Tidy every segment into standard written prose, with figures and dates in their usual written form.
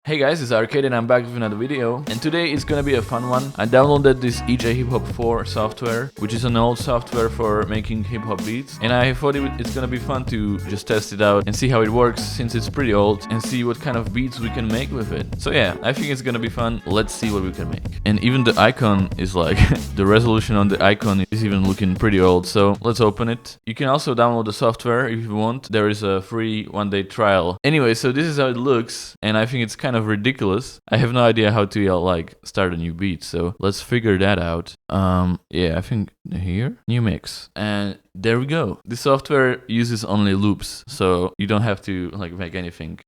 Hey guys, it's Arcade and I'm back with another video, and today is gonna be a fun one. I downloaded this eJay Hip Hop 4 software, which is an old software for making hip hop beats, and I thought it's gonna be fun to just test it out and see how it works since it's pretty old and see what kind of beats we can make with it. So yeah, I think it's gonna be fun. Let's see what we can make. And even the icon is like, the resolution on the icon is even looking pretty old, so let's open it. You can also download the software if you want. There is a free 1-day trial. Anyway, so this is how it looks, and I think it's kind of ridiculous. I have no idea how to like start a new beat, so let's figure that out. Yeah, I think here, new mix, and there we go. The software uses only loops, so you don't have to like make anything.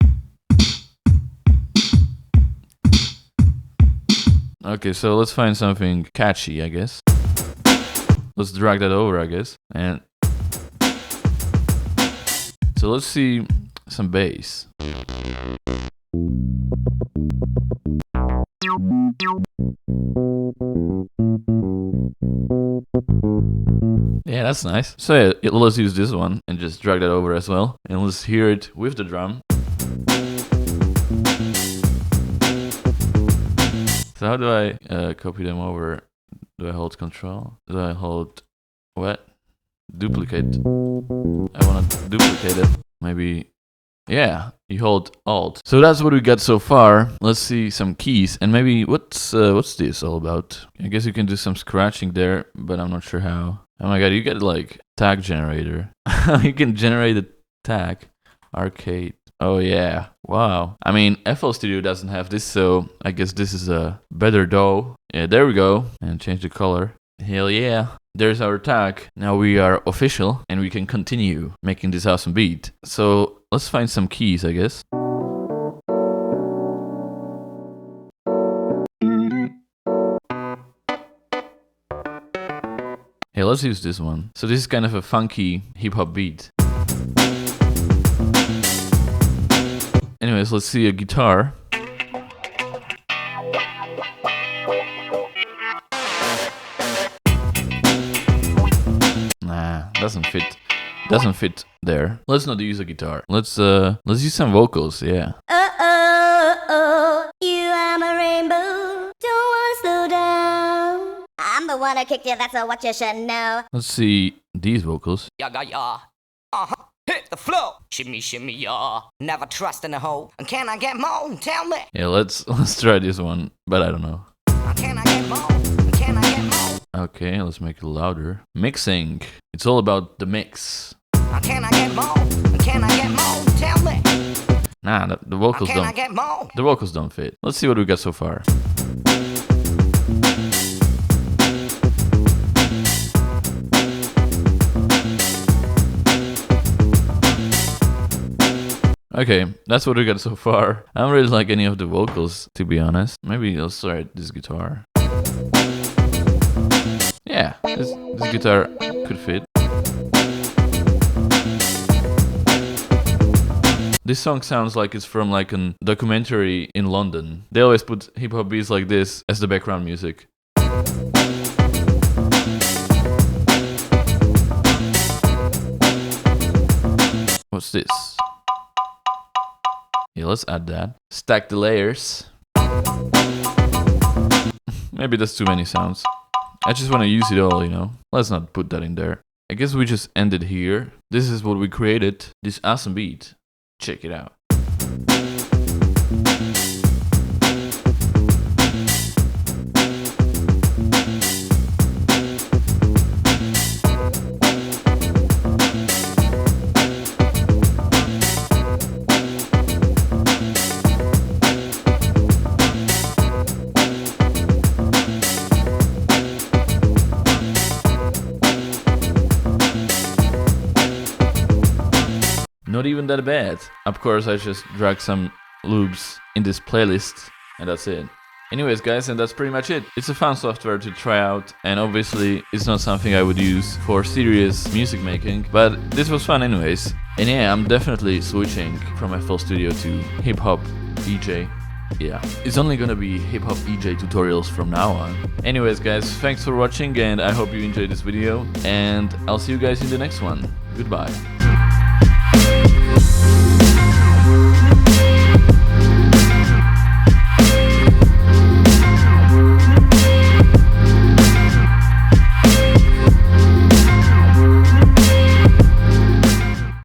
Okay, so let's find something catchy, I guess. Let's drag that over, I guess, and so let's see some bass. Yeah, that's nice. So yeah, let's use this one and just drag that over as well. And let's hear it with the drum. So how do I copy them over? Do I hold Control? Do I hold what? Duplicate. I want to duplicate it. Maybe. Yeah, you hold Alt. So that's what we got so far. Let's see some keys, and maybe what's this all about? I guess you can do some scratching there, but I'm not sure how. Oh my god, you get like tag generator. You can generate a tag. Arcade. Oh yeah, wow. I mean, FL Studio doesn't have this, so I guess this is a better DAW. Yeah, there we go. And change the color. Hell yeah. There's our tag. Now we are official and we can continue making this awesome beat. So let's find some keys, I guess. Hey, let's use this one. So this is kind of a funky hip hop beat. Anyways, let's see a guitar. Doesn't fit. Doesn't fit there. Let's not use a guitar. Let's use some vocals. Yeah. You are my rainbow. Don't wanna slow down. I'm the one who kicked you. That's what you should know. Let's see these vocals. Yaga ya. Hit the floor. Shimmy shimmy ya. Never trust in a hoe. And can I get more? Tell me. Yeah, let's try this one, but I don't know. Can I get more? Can I get more? Okay, let's make it louder. Mixing. It's all about the mix. Can I get more? Can I get more? Tell me. Nah, the vocals Can I get more? The vocals don't fit. Let's see what we got so far. Okay, that's what we got so far. I don't really like any of the vocals, to be honest. Maybe I'll try this guitar. Yeah, this guitar could fit. This song sounds like it's from like a documentary in London. They always put hip hop beats like this as the background music. What's this? Yeah, let's add that. Stack the layers. Maybe that's too many sounds. I just want to use it all, you know. Let's not put that in there. I guess we just end it here. This is what we created. This awesome beat. Check it out. Not even that bad. Of course, I just dragged some loops in this playlist, and that's it. Anyways, guys, and that's pretty much it. It's a fun software to try out, and obviously it's not something I would use for serious music making, but this was fun anyways. And yeah, I'm definitely switching from FL Studio to Hip Hop eJay. Yeah, it's only gonna be Hip Hop eJay tutorials from now on. Anyways, guys, thanks for watching, and I hope you enjoyed this video, and I'll see you guys in the next one. Goodbye.